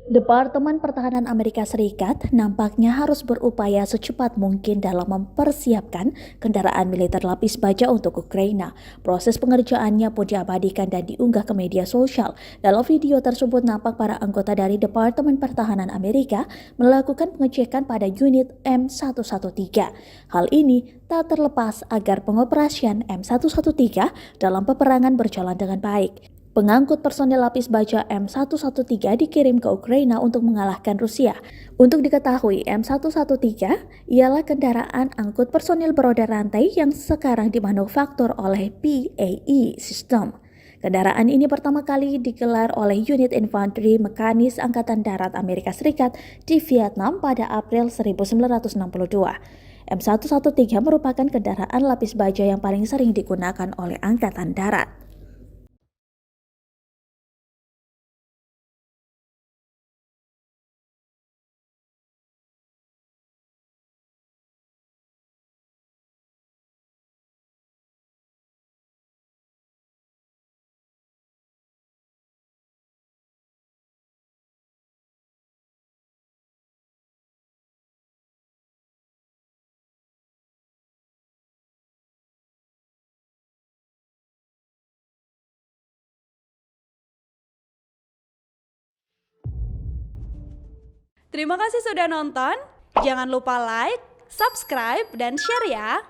Departemen Pertahanan Amerika Serikat nampaknya harus berupaya secepat mungkin dalam mempersiapkan kendaraan militer lapis baja untuk Ukraina. Proses pengerjaannya pun diabadikan dan diunggah ke media sosial. Dalam video tersebut nampak para anggota dari Departemen Pertahanan Amerika melakukan pengecekan pada unit M113. Hal ini tak terlepas agar pengoperasian M113 dalam peperangan berjalan dengan baik. Pengangkut personel lapis baja M113 dikirim ke Ukraina untuk mengalahkan Rusia. Untuk diketahui, M113 ialah kendaraan angkut personil beroda rantai yang sekarang dimanufaktur oleh BAE System. Kendaraan ini pertama kali digelar oleh unit infanteri mekanis Angkatan Darat Amerika Serikat di Vietnam pada April 1962. M113 merupakan kendaraan lapis baja yang paling sering digunakan oleh Angkatan Darat. Terima kasih sudah nonton. Jangan lupa like, subscribe, dan share ya.